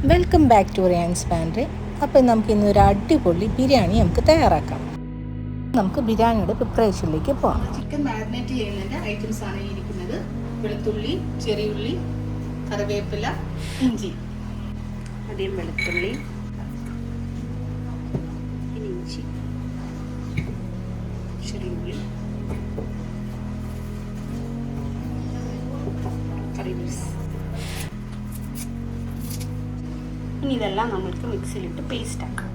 Welcome back to Riyan's pantry. അപ്പോൾ നമുക്ക് ഇന്നൊരു അടിപൊളി ബിരിയാണി നമുക്ക് തയ്യാറാക്കാം. നമുക്ക് ബിരിയാണിയുടെ പ്രിപ്പറേഷനിലേക്ക് പോകാം. ചിക്കൻ മാരിനേറ്റ് ചെയ്യുന്നതിൻ്റെ ഐറ്റംസ് ആണ് ഈ ഇരിക്കുന്നത്. വെളുത്തുള്ളി, ചെറിയുള്ളി, കറിവേപ്പില, ഇഞ്ചി. ആദ്യം വെളുത്തുള്ളി, ഇഞ്ചി, ചെറിയുള്ളി, കറി ലീവ്സ്. ഇനി ഇതെല്ലാം നമ്മൾക്ക് മിക്സിയിലിട്ട് പേസ്റ്റ് ആക്കാം.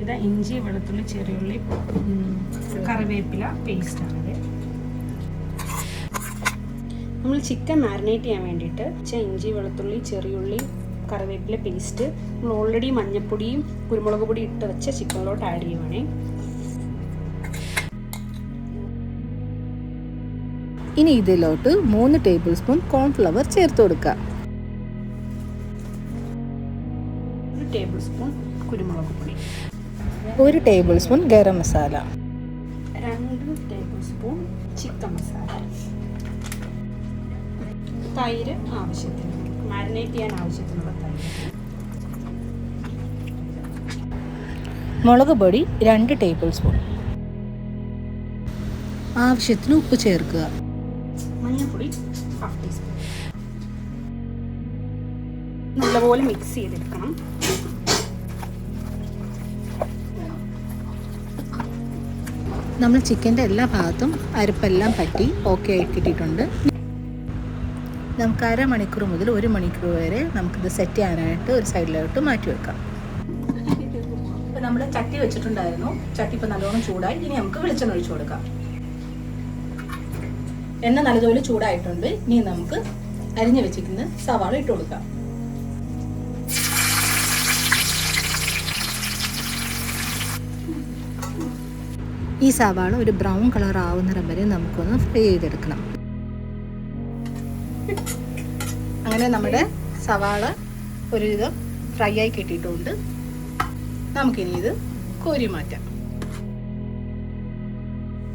ഇത് ഇഞ്ചി, വെളുത്തുള്ളി, ചെറിയുള്ളി, കറിവേപ്പില പേസ്റ്റാണിത്. നമ്മൾ ചിക്കൻ മാരിനേറ്റ് ചെയ്യാൻ വേണ്ടിയിട്ട് ഇഞ്ചി, വെളുത്തുള്ളി, ചെറിയുള്ളി, കറിവേപ്പില പേസ്റ്റ് നമ്മൾ ഓൾറെഡി മഞ്ഞൾപ്പൊടിയും കുരുമുളക് പൊടി ഇട്ട് വെച്ച ചിക്കനിലോട്ട് ആഡ് ചെയ്യുവാണേ. ഇനി ഇതിലോട്ട് 3 ടേബിൾ സ്പൂൺ കോൺഫ്ലവർ ചേർത്ത് കൊടുക്കുക. 1 ടേബിൾ സ്പൂൺ കുരുമുളക് പൊടി, 1 table spoon garam masala, 2 table spoon chicken masala, തൈര് ആവശ്യത്തിന്, മാരിനേറ്റ് ചെയ്യാൻ ആവശ്യത്തിനുള്ള തൈര്, മുളക് പൊടി 2 ടേബിൾ സ്പൂൺ, ആവശ്യത്തിന് ഉപ്പ് ചേർക്കുക, മഞ്ഞൾപ്പൊടി 1/2 ടീസ്പൂൺ. നല്ലപോലെ മിക്സ് ചെയ്തെടുക്കണം. നമ്മൾ ചിക്കൻ്റെ എല്ലാ ഭാഗത്തും അരപ്പെല്ലാം പറ്റി ഓക്കെ ആക്കിയിട്ടുണ്ട്. നമുക്ക് അരമണിക്കൂർ മുതൽ 1 മണിക്കൂർ വരെ നമുക്കിത് സെറ്റ് ചെയ്യാനായിട്ട് ഒരു സൈഡിലോട്ട് മാറ്റി വെക്കാം. ഇപ്പോൾ നമ്മൾ ചട്ടി വെച്ചിട്ടുണ്ടായിരുന്നു. ചട്ടി ഇപ്പോൾ നല്ലോണം ചൂടായി. ഇനി നമുക്ക് വെളിച്ചെണ്ണ ഒഴിച്ചു കൊടുക്കാം. എണ്ണ നല്ലതുപോലെ ചൂടായിട്ടുണ്ട്. ഇനി നമുക്ക് അരിഞ്ഞു വെച്ചിരിക്കുന്ന സവാള ഇട്ട് കൊടുക്കാം. ഈ സവാള ഒരു ബ്രൗൺ കളർ ആവുന്നിടം വരെ നമുക്കൊന്ന് ഫ്രൈ ചെയ്തെടുക്കണം. അങ്ങനെ നമ്മുടെ സവാള ഒരുവിധം ഫ്രൈ ആയി കിട്ടിയിട്ടുണ്ട്. നമുക്കിനി ഇത് കോരി മാറ്റാം.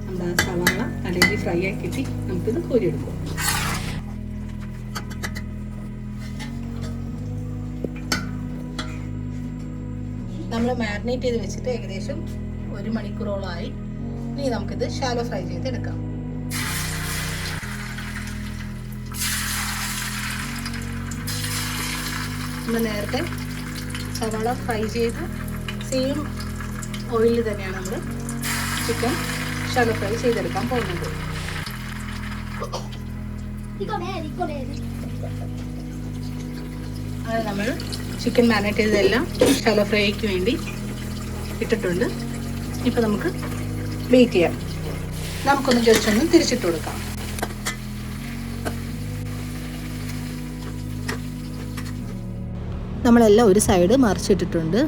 നമ്മുടെ സവാള നല്ല ഫ്രൈ ആയി കിട്ടി. നമുക്കിത് കോരി എടുക്കാം. നമ്മൾ മാരിനേറ്റ് ചെയ്ത് വെച്ചിട്ട് ഏകദേശം 1 മണിക്കൂറോളമായി. ഇനി നമുക്കിത് ഷാലോ ഫ്രൈ ചെയ്തെടുക്കാം. നമ്മൾ നേരത്തെ സവാള ഫ്രൈ ചെയ്ത് സെയിം ഓയിലിൽ തന്നെയാണ് നമ്മൾ ചിക്കൻ ഷാലോ ഫ്രൈ ചെയ്തെടുക്കാൻ പോകുന്നത്. അങ്ങനെ നമ്മൾ ചിക്കൻ മാരിനേറ്റ് ചെയ്തതെല്ലാം ഷാലോ ഫ്രൈക്ക് വേണ്ടി ഇട്ടിട്ടുണ്ട്. ഇപ്പോൾ നമുക്ക് വെയിറ്റ് ചെയ്യാം. നമുക്കൊന്ന് ജസ്റ്റ് ഒന്ന് തിരിച്ചിട്ട് കൊടുക്കാം. നമ്മളെല്ലാം ഒരു സൈഡ് മറിച്ചിട്ടിട്ടുണ്ട്.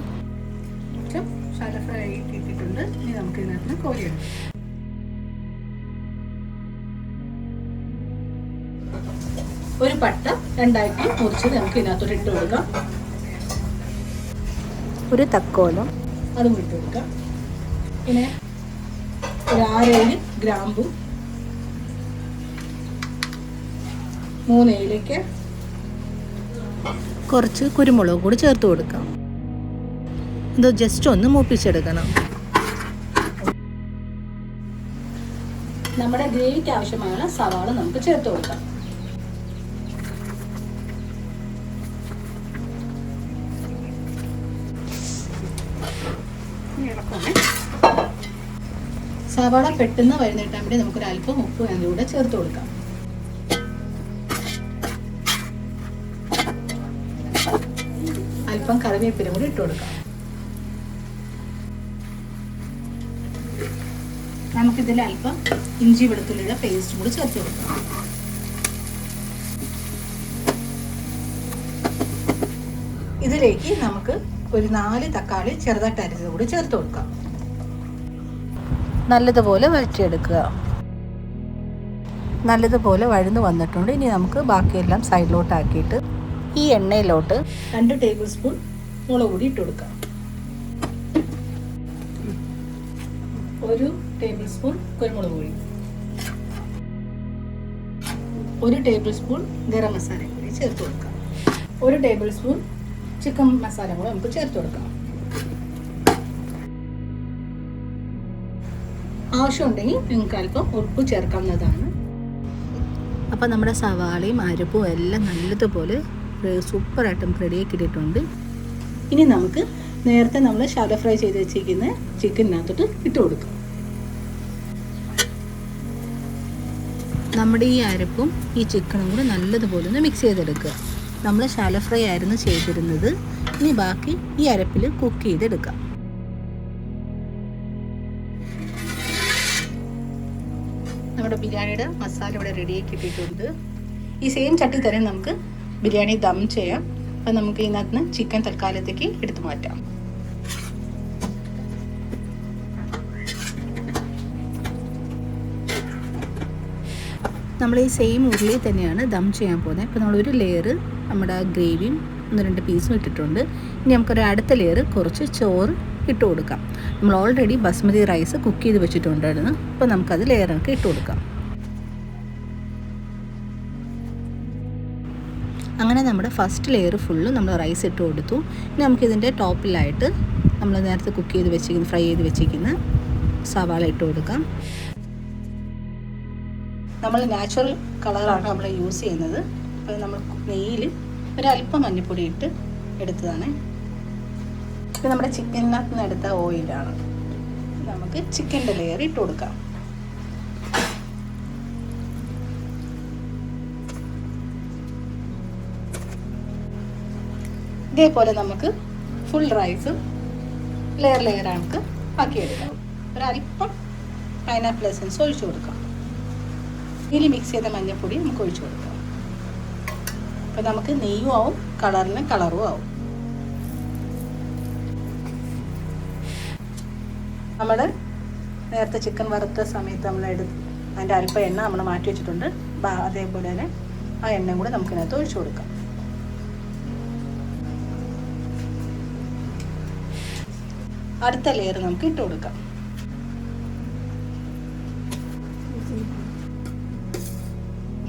ഷാലോ ഫ്രൈ ഇട്ടിട്ടുണ്ട്. ഇനി നമുക്ക് ഇതിനകത്ത് കോരിയിടാം. ഒരു പട്ട 2ആയിട്ട് മുറിച്ച് നമുക്ക് ഇതിനകത്തോട്ട് ഇട്ട് കൊടുക്കാം. ഒരു തക്കോലം അതും ഇട്ട് കൊടുക്കാം. പിന്നെ ഒരു 6-7 ഗ്രാമ്പും 3 ഏലയ്ക്ക, കുറച്ച് കുരുമുളക് കൂടി ചേർത്ത് കൊടുക്കാം. ഇത് ജസ്റ്റ് ഒന്ന് മൂപ്പിച്ചെടുക്കണം. നമ്മുടെ ഗ്രേവിക്ക് ആവശ്യമായ സവാള നമുക്ക് ചേർത്ത് കൊടുക്കാം. സവാള പെട്ടെന്ന് വഴന്നിട്ടാൻ വേണ്ടി നമുക്കൊരു അല്പം ഉപ്പ് അതിലൂടെ ചേർത്ത് കൊടുക്കാം. അല്പം കറിവേപ്പില കൂടി ഇട്ട് കൊടുക്കാം. നമുക്കിതിൽ അല്പം ഇഞ്ചി വെളുത്തുള്ളിയുടെ പേസ്റ്റ് കൂടി ചേർത്ത് കൊടുക്കാം. ഇതിലേക്ക് നമുക്ക് ഒരു 4 തക്കാളി ചെറുതായിട്ട് അരിഞ്ഞത് കൂടി ചേർത്ത് കൊടുക്കാം. നല്ലതുപോലെ വഴറ്റിയെടുക്കുക. നല്ലതുപോലെ വഴന്ന് വന്നിട്ടുണ്ട്. ഇനി നമുക്ക് ബാക്കിയെല്ലാം സൈഡിലോട്ടാക്കിയിട്ട് ഈ എണ്ണയിലോട്ട് 2 ടേബിൾ സ്പൂൺ മുളക് പൊടി ഇട്ട് കൊടുക്കാം. 1 ടേബിൾ സ്പൂൺ കുരുമുളക് പൊടി, 1 ടേബിൾ സ്പൂൺ ഗരം മസാല കൂടി ചേർത്ത് കൊടുക്കാം. 1 ടേബിൾ സ്പൂൺ ചിക്കൻ മസാല കൂടെ നമുക്ക് ചേർത്ത് കൊടുക്കാം. ആവശ്യമുണ്ടെങ്കിൽ നിങ്ങൾക്ക് അല്പം ഉപ്പ് ചേർക്കാവുന്നതാണ്. അപ്പോൾ നമ്മുടെ സവാളയും അരപ്പും എല്ലാം നല്ലതുപോലെ സൂപ്പറായിട്ട് നമുക്ക് റെഡിയാക്കി ഇട്ടിട്ടുണ്ട്. ഇനി നമുക്ക് നേരത്തെ നമ്മൾ ഷാലോ ഫ്രൈ ചെയ്ത് വെച്ചിരിക്കുന്ന ചിക്കനകത്തോട്ട് ഇട്ട് കൊടുക്കാം. നമ്മുടെ ഈ അരപ്പും ഈ ചിക്കനും കൂടെ നല്ലതുപോലെ ഒന്ന് മിക്സ് ചെയ്തെടുക്കുക. നമ്മൾ ഷാലോ ഫ്രൈ ആയിരുന്നു ചെയ്തിരുന്നത്. ഇനി ബാക്കി ഈ അരപ്പിൽ കുക്ക് ചെയ്തെടുക്കാം. നമ്മുടെ ബിരിയാണിയുടെ മസാല ഇവിടെ റെഡിയാക്കി ഇട്ടിട്ടുണ്ട്. ഈ സെയിം ചട്ടി തന്നെ നമുക്ക് ബിരിയാണി ദം ചെയ്യാം. അപ്പം നമുക്ക് ഇതിനകത്ത് നിന്ന് ചിക്കൻ തൽക്കാലത്തേക്ക് എടുത്തു മാറ്റാം. നമ്മൾ ഈ സെയിം ഉരുളി തന്നെയാണ് ദം ചെയ്യാൻ പോകുന്നത്. അപ്പോൾ നമ്മളൊരു ലെയർ നമ്മുടെ ഗ്രേവിയും 1-2 പീസും ഇട്ടിട്ടുണ്ട്. ഇനി നമുക്കൊരു അടുത്ത ലെയർ കുറച്ച് ചോറ് ഇട്ട് കൊടുക്കാം. നമ്മൾ ഓൾറെഡി ബസ്മതി റൈസ് കുക്ക് ചെയ്ത് വെച്ചിട്ടുണ്ടായിരുന്നു. അപ്പോൾ നമുക്കത് ലെയറൊക്കെ ഇട്ട് കൊടുക്കാം. അങ്ങനെ നമ്മുടെ ഫസ്റ്റ് ലെയർ ഫുള്ള് നമ്മൾ റൈസ് ഇട്ട് കൊടുത്തു. ഇനി നമുക്കിതിൻ്റെ ടോപ്പിലായിട്ട് നമ്മൾ നേരത്തെ കുക്ക് ചെയ്ത് വെച്ചിരിക്കുന്ന ഫ്രൈ ചെയ്ത് വെച്ചിരിക്കുന്ന സവാള ഇട്ട് കൊടുക്കാം. നമ്മൾ നാച്ചുറൽ കളറാണ് നമ്മൾ യൂസ് ചെയ്യുന്നത്. അപ്പോൾ നമ്മൾ നെയ്യിൽ ഒരല്പം മഞ്ഞൾപ്പൊടി ഇട്ട് എടുത്തതാണ്. ഇത് നമ്മുടെ ചിക്കനകത്ത് നിന്ന് എടുത്ത ഓയിലാണ്. നമുക്ക് ചിക്കൻ്റെ ലെയർ ഇട്ട് കൊടുക്കാം. ഇതേപോലെ നമുക്ക് ഫുൾ റൈസും ലെയർ നമുക്ക് ആക്കിയെടുക്കാം. ഒരല്പം പൈനാപ്പിൾ എസൻസ് ഒഴിച്ചു കൊടുക്കാം. ഇതിൽ മിക്സ് ചെയ്ത മഞ്ഞൾപ്പൊടി നമുക്ക് ഒഴിച്ചു കൊടുക്കാം. അപ്പോൾ നമുക്ക് നെയ്യും ആവും, കളറിന് കളറും ആവും. നമ്മൾ നേരത്തെ ചിക്കൻ വറുത്ത സമയത്ത് നമ്മൾ അതിൻ്റെ അല്പം എണ്ണ നമ്മൾ മാറ്റി വെച്ചിട്ടുണ്ട്. അതേപോലെ തന്നെ ആ എണ്ണയും കൂടെ നമുക്കിതിനകത്ത് ഒഴിച്ചു കൊടുക്കാം. അടുത്ത ലെയർ നമുക്ക് ഇട്ട് കൊടുക്കാം.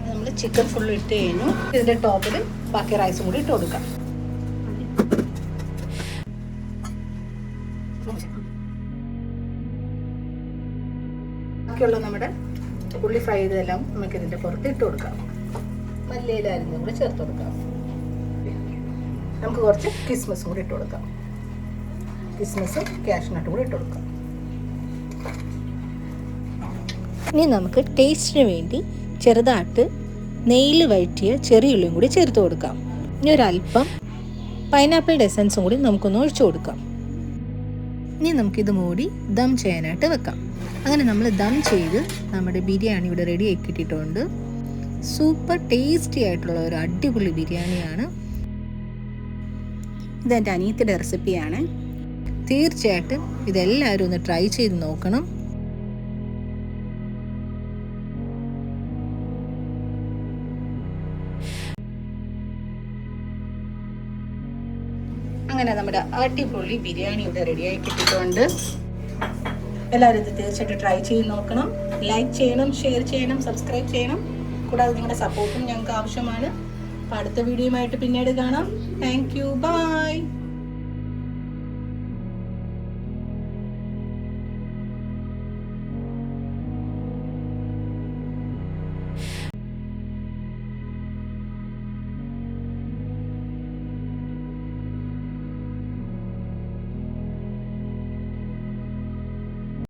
നമ്മൾ ചിക്കൻ ഫുള്ള് ഇട്ട് കഴിഞ്ഞു. ഇതിൻ്റെ ടോപ്പിൽ ബാക്കി റൈസും കൂടി ഇട്ട് കൊടുക്കാം. ബാക്കിയുള്ള നമ്മുടെ ഉള്ളി ഫ്രൈ ചെയ്തതെല്ലാം നമുക്ക് ഇതിൻ്റെ പുറത്ത് ഇട്ട് കൊടുക്കാം. മല്ലിയില അരിഞ്ഞും കൂടി ചേർത്ത് കൊടുക്കാം. നമുക്ക് കുറച്ച് കിസ്മിസും കൂടി ഇട്ട് കൊടുക്കാം. കിസ്മിസും കാഷ്നട്ടും കൂടി ഇട്ട് കൊടുക്കാം. ഇനി നമുക്ക് ടേസ്റ്റിന് വേണ്ടി ചെറുതായിട്ട് നെയ്യിൽ വഴറ്റിയ ചെറിയ ഉള്ളിയും കൂടി ചേർത്ത് കൊടുക്കാം. ഇനി ഒരല്പം പൈനാപ്പിൾ എസൻസും കൂടി നമുക്കൊന്ന് ഒഴിച്ചു കൊടുക്കാം. ഇനി നമുക്കിത് മൂടി ദം ചെയ്യാനായിട്ട് വെക്കാം. അങ്ങനെ നമ്മൾ ദം ചെയ്ത് നമ്മുടെ ബിരിയാണി ഇവിടെ റെഡി ആക്കിയിട്ടുണ്ട്. സൂപ്പർ ടേസ്റ്റി ആയിട്ടുള്ള ഒരു അടിപൊളി ബിരിയാണിയാണ്. ഇതെൻ്റെ അനിയത്തിയുടെ റെസിപ്പിയാണ്. തീർച്ചയായിട്ടും ഇതെല്ലാവരും ഒന്ന് ട്രൈ ചെയ്ത് നോക്കണം. അങ്ങനെ നമ്മുടെ അടിപൊളി ബിരിയാണി ഇവിടെ റെഡിയായി കിട്ടിയിട്ടുണ്ട്. എല്ലാവരും ഇത് തീർച്ചയായിട്ടും ട്രൈ ചെയ്ത് നോക്കണം. ലൈക്ക് ചെയ്യണം, ഷെയർ ചെയ്യണം, സബ്സ്ക്രൈബ് ചെയ്യണം. കൂടാതെ നിങ്ങളുടെ സപ്പോർട്ടും ഞങ്ങൾക്ക് ആവശ്യമാണ്. അപ്പോൾ അടുത്ത വീഡിയോയുമായിട്ട് പിന്നീട് കാണാം. Thank you. ബൈ.